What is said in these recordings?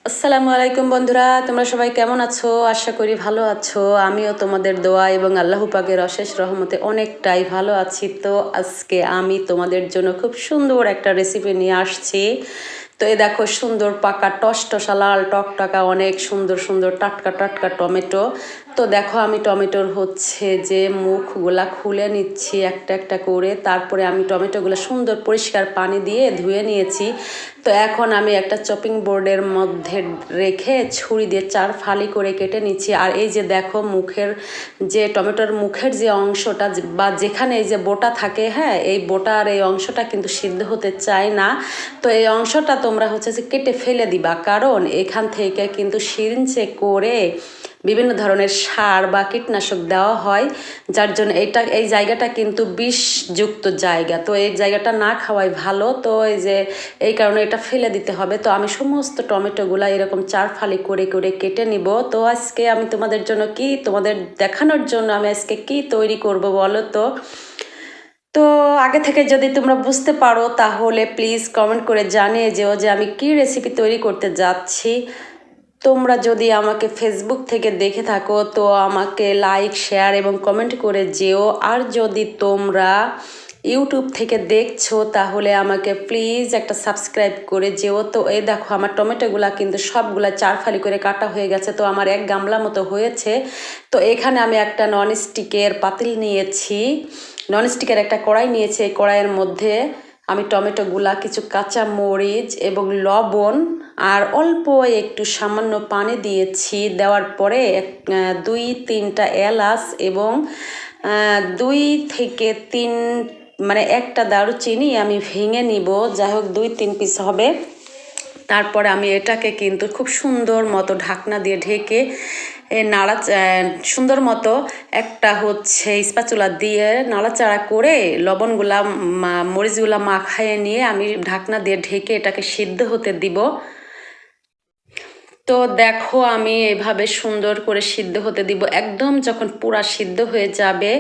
আসসালামু আলাইকুম বন্ধুরা, তোমরা সবাই কেমন আছো? আশা করি ভালো আছো। আমিও তোমাদের দোয়া এবং আল্লাহ পাকের অশেষ রহমতে অনেকটাই ভালো আছি। তো আজকে আমি তোমাদের জন্য খুব সুন্দর একটা রেসিপি নিয়ে আসছি। তো এই দেখো, সুন্দর পাকা টসটসা লাল টকটকা অনেক সুন্দর সুন্দর টাটকা টাটকা টমেটো। তো দেখো, আমি টমেটোর যে মুখগুলা খুলে নিচ্ছি একটা একটা করে। তারপরে আমি টমেটোগুলো সুন্দর পরিষ্কার পানি দিয়ে ধুয়ে নিয়েছি। তো এখন আমি একটা চপিং বোর্ডের মধ্যে রেখে ছুরি দিয়ে 4 ফালি করে কেটে নিচ্ছি। আর এই যে দেখো, টমেটোর মুখের যে অংশটা বা যেখানে এই যে বোটা থাকে, হ্যাঁ, এই বোটার এই অংশটা কিন্তু সিদ্ধ হতে চায় না। তো এই অংশটা তোমরা যে কেটে ফেলে দিবা, কারণ এখান থেকে কিন্তু সিরিঞ্জে করে বিভিন্ন ধরনের সার বা কীটনাশক দেওয়া হয়, যার জন্য এই জায়গাটা কিন্তু বিষযুক্ত জায়গা। তো এই জায়গাটা না খাওয়াই ভালো। তো এই কারণে এটা ফেলে দিতে হবে। তো আমি সমস্ত টমেটোগুলা এরকম 4 ফালি করে করে কেটে নিব। তো আজকে আমি তোমাদের দেখানোর জন্য আমি আজকে কি তৈরি করব বলো তো। তো আগে থেকে যদি তোমরা বুঝতে পারো তাহলে প্লিজ কমেন্ট করে জানিয়ে যেও যে আমি কি রেসিপি তৈরি করতে যাচ্ছি। তোমরা যদি আমাকে ফেসবুক থেকে দেখে থাকো তো আমাকে লাইক শেয়ার এবং কমেন্ট করে যেও। আর যদি তোমরা ইউটিউব থেকে দেখছো তাহলে আমাকে প্লিজ একটা সাবস্ক্রাইব করে যেও। তো এই দেখো, আমার টমেটোগুলা কিন্তু সবগুলা 4 ফালি করে কাটা হয়ে গেছে। তো আমার 1 গামলা মতো হয়েছে। তো এখানে আমি একটা ননস্টিকের পাতিল নিয়েছি, ননস্টিকের একটা কড়াই নিয়েছি। এই কড়াইয়ের মধ্যে আমি টমেটোগুলা, কিছু কাঁচা মরিচ এবং লবণ আর অল্প একটু সামান্য পানি দিয়েছি। দেওয়ার পরে 2-3টা এলাচ এবং 2 থেকে 3 মানে একটা দারুচিনি আমি ভেঙে নিব। যাই হোক, 2-3 পিস হবে। তারপরে আমি এটাকে কিন্তু খুব সুন্দর মতো ঢাকনা দিয়ে ঢেকে সুন্দর মতো একটা স্প্যাচুলা দিয়ে নাড়াচাড়া করে লবণগুলা মরিচগুলা মাখায়ে নিয়ে আমি ঢাকনা দিয়ে ঢেকে এটাকে সিদ্ধ হতে দিব। তো দেখো, আমি এভাবে সুন্দর করে সিদ্ধ হতে দিব। একদম যখন পুরা সিদ্ধ হয়ে যাবে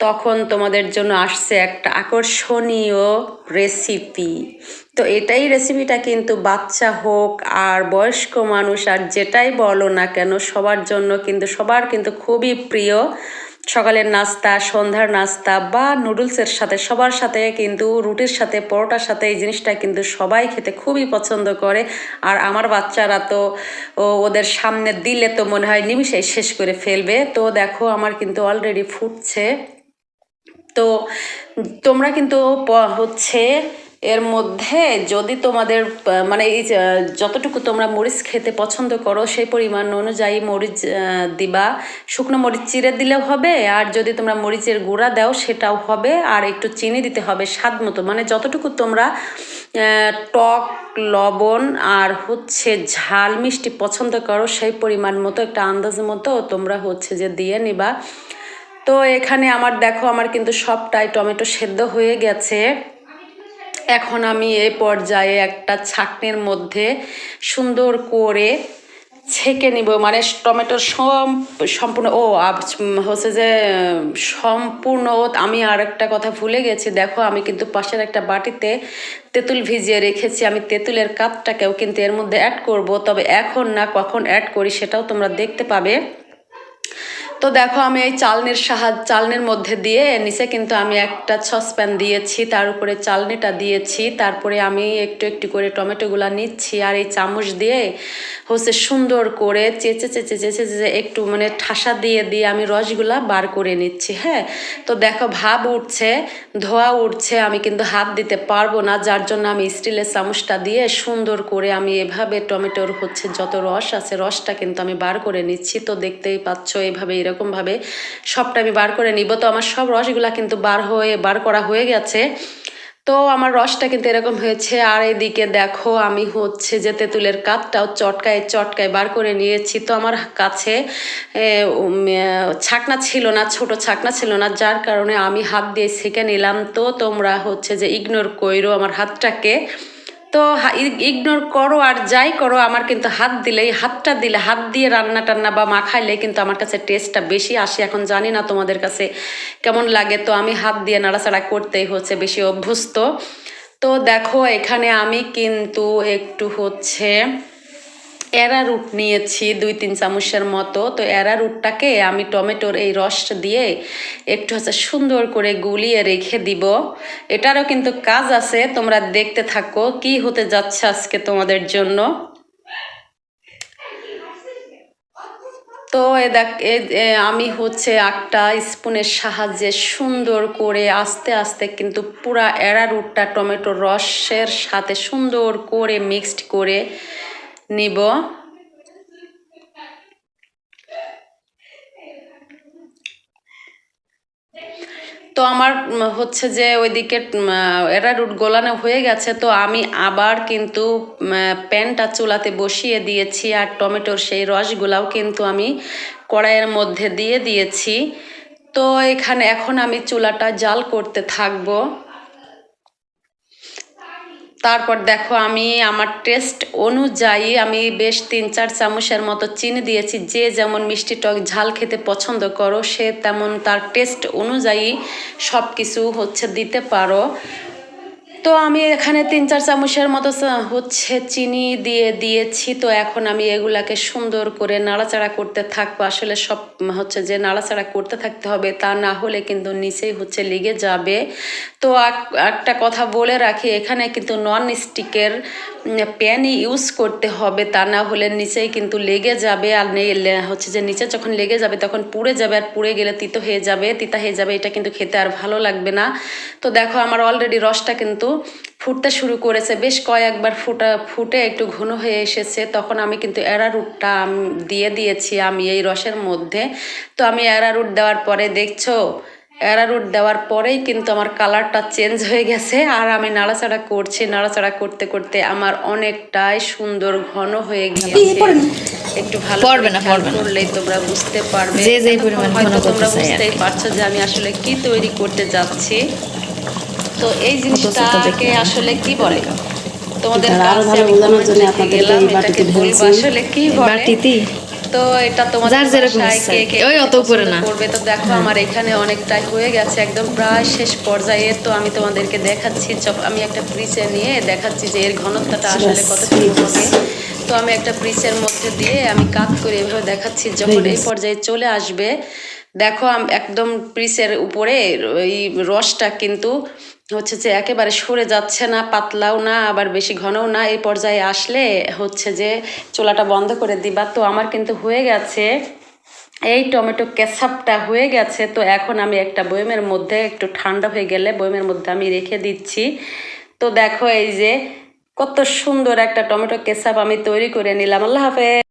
তখন তোমাদের জন্য আসছে একটা আকর্ষণীয় রেসিপি। তো রেসিপিটা কিন্তু বাচ্চা হোক আর বয়স্ক মানুষ আর যেটাই বলো না কেন, সবার কিন্তু খুবই প্রিয়। সকালের নাস্তা, সন্ধ্যার নাস্তা বা নুডলসের সাথে, সবার সাথে কিন্তু, রুটির সাথে, পরোটার সাথে এই জিনিসটা কিন্তু সবাই খেতে খুবই পছন্দ করে। আর আমার বাচ্চারা তো ওদের সামনে দিলে তো মনে হয় নিমিষেই শেষ করে ফেলবে। তো দেখো, আমার কিন্তু অলরেডি ফুটছে। তো তোমরা কিন্তু এর মধ্যে যদি তোমাদের মানে যতটুকু তোমরা মরিচ খেতে পছন্দ করো সেই পরিমাণ অনুযায়ী মরিচ দিবা। শুকনো মরিচ চিড়ে দিলেও হবে, আর যদি তোমরা মরিচের গুঁড়া দাও সেটাও হবে। আর একটু চিনি দিতে হবে স্বাদ মতো, মানে যতটুকু তোমরা টক, লবণ আর ঝাল মিষ্টি পছন্দ করো সেই পরিমাণ মতো একটা আন্দাজ মতো তোমরা দিয়ে নিবা। তো এখানে আমার কিন্তু সবটাই টমেটো সেদ্ধ হয়ে গেছে। এখন আমি এই পর্যায়ে একটা ছাঁকনির মধ্যে সুন্দর করে ছেঁকে নিব, মানে টমেটোর সম্পূর্ণ সম্পূর্ণ। আমি আর একটা কথা ভুলে গেছি, দেখো আমি কিন্তু পাশের একটা বাটিতে তেঁতুল ভিজিয়ে রেখেছি। আমি তেঁতুলের কাপটাকেও কিন্তু এর মধ্যে অ্যাড করব, তবে এখন না, কখন অ্যাড করি সেটাও তোমরা দেখতে পাবে। তো দেখো, আমি এই চালনির মধ্যে দিয়ে নিচে কিন্তু আমি একটা সসপ্যান দিয়েছি, তার উপরে চালনিটা দিয়েছি। তারপরে আমি একটু একটু করে টমেটোগুলা নিচ্ছি আর এই চামচ দিয়ে সুন্দর করে চেঁচে চেঁচে চেঁচে চেঁচে একটু মানে ঠাসা দিয়ে দিয়ে আমি রসগুলা বার করে নিচ্ছি। হ্যাঁ, তো দেখো ভাব উঠছে, ধোয়া উঠছে, আমি কিন্তু হাত দিতে পারবো না, যার জন্য আমি স্টিলের চামচটা দিয়ে সুন্দর করে আমি এভাবে টমেটোর যত রস আছে রসটা কিন্তু আমি বার করে নিচ্ছি। তো দেখতেই পাচ্ছ, এরকমভাবে সবটা আমি বার করে নিব। তো আমার সব রসগুলা কিন্তু বার করা হয়ে গেছে। তো আমার রসটা কিন্তু এরকম হয়েছে। আর এদিকে দেখো, আমি যে তেঁতুলের কাঠটাও চটকায় চটকায় বার করে নিয়েছি। তো আমার কাছে ছাকনা ছিল না, ছোট ছাকনা ছিল না, যার কারণে আমি হাত দিয়ে ছেঁকে নিলাম। তো তোমরা যে ইগনোর কইরো আমার হাতটাকে। তো ইগনোর করো আর যাই করো, আমার কিন্তু হাত দিয়ে রান্না টান্না বা মাখাইলে কিন্তু আমার কাছে টেস্টটা বেশি আসে। এখন জানি না তোমাদের কাছে কেমন লাগে, তো আমি হাত দিয়ে নাড়াচাড়া করতেই বেশি অভ্যস্ত। তো দেখো, এখানে আমি কিন্তু একটু অ্যারারুট নিয়েছি 2-3 চামচের মতো। তো অ্যারারুটটাকে আমি টমেটোর এই রস দিয়ে একটু সুন্দর করে গুলিয়ে রেখে দিব। এটারও কিন্তু কাজ আছে, তোমরা দেখতে থাকো কি হতে যাচ্ছে আজকে তোমাদের জন্য। তো আমি একটা স্পুনের সাহায্যে সুন্দর করে আস্তে আস্তে কিন্তু পুরা অ্যারারুটটা টমেটোর রসের সাথে সুন্দর করে মিক্সড করে নিব। তো আমার যে ওইদিকে অ্যারারুট গোলানো হয়ে গেছে। তো আমি আবার কিন্তু প্যানটা চুলাতে বসিয়ে দিয়েছি, আর টমেটোর সেই রসগুলাও কিন্তু আমি কড়াইয়ের মধ্যে দিয়ে দিয়েছি। তো এখন আমি চুলাটা জাল করতে থাকবো। তারপর দেখো আমি আমার টেস্ট অনুযায়ী আমি বেশ 3-4 চামচের মতো চিনি দিয়েছি। যে যেমন মিষ্টি টক ঝাল খেতে পছন্দ করো সে তেমন তার টেস্ট অনুযায়ী সব কিছু দিতে পারো। তো আমি এখানে 3-4 চামচের মতো চিনি দিয়ে দিয়েছি। তো এখন আমি এগুলাকে সুন্দর করে নাড়াচাড়া করতে থাকবো। আসলে সব যে নাড়াচাড়া করতে থাকতে হবে, তা না হলে কিন্তু নিচেই লেগে যাবে। তো একটা কথা বলে রাখি, এখানে কিন্তু নন স্টিকের প্যানই ইউজ করতে হবে, তা না হলে নিচেই কিন্তু লেগে যাবে। আর যে নিচে যখন লেগে যাবে তখন পুড়ে যাবে, আর পুড়ে গেলে তিতা হয়ে যাবে, এটা কিন্তু খেতে আর ভালো লাগবে না। তো দেখো আমার অলরেডি রসটা কিন্তু ফুটতে শুরু করেছে, বেশ কয়েকবার ফুটে একটু ঘন হয়ে এসেছে। তখন আমি কিন্তু অ্যারারুটটা দিয়ে দিয়েছি আমি এই রসের মধ্যে। তো আমি অ্যারারুট দেওয়ার পরে দেখছো, অ্যারারুট দেওয়ার পরেই কিন্তু আমার কালারটা চেঞ্জ হয়ে গেছে। আর আমি নাড়াচাড়া করছি, নাড়াচাড়া করতে করতে আমার অনেকটাই সুন্দর ঘন হয়ে গিয়েছে। একটু ভালো করলেই তোমরা বুঝতে পারবে, হয়তো তোমরা বুঝতেই পারছো যে আমি আসলে কি তৈরি করতে যাচ্ছি। তো এই জিনিসটাকে আসলে কি বলে তোমাদের কাছে আমি কমেন্টে গেলাম, এটাকে বলবো আসলে কি বলে। তো এটা তোমাদের করবে। তো দেখো আমার এখানে অনেকটাই হয়ে গেছে, একদম প্রায় শেষ পর্যায়ে। তো আমি তোমাদেরকে দেখাচ্ছি, আমি একটা প্রিসে নিয়ে দেখাচ্ছি যে এর ঘনত্বটা আসলে কতটুকু হবে। তো আমি একটা প্রিসের মধ্যে দিয়ে আমি কাট করে এভাবে দেখাচ্ছি। যখন এই পর্যায়ে চলে আসবে, দেখো একদম প্রিসের উপরে এই রসটা কিন্তু যে একেবারে সরে যাচ্ছে না, পাতলাও না আবার বেশি ঘনও না। এই পর্যায়ে আসলে যে চুলাটা বন্ধ করে দিবা। তো আমার কিন্তু হয়ে গেছে, এই টমেটো কেচাপটা হয়ে গেছে। তো এখন আমি একটা বয়মের মধ্যে, একটু ঠান্ডা হয়ে গেলে বয়মের মধ্যে আমি রেখে দিচ্ছি। তো দেখো এই যে কত সুন্দর একটা টমেটো কেচাপ আমি তৈরি করে নিলাম। আল্লাহ হাফেজ।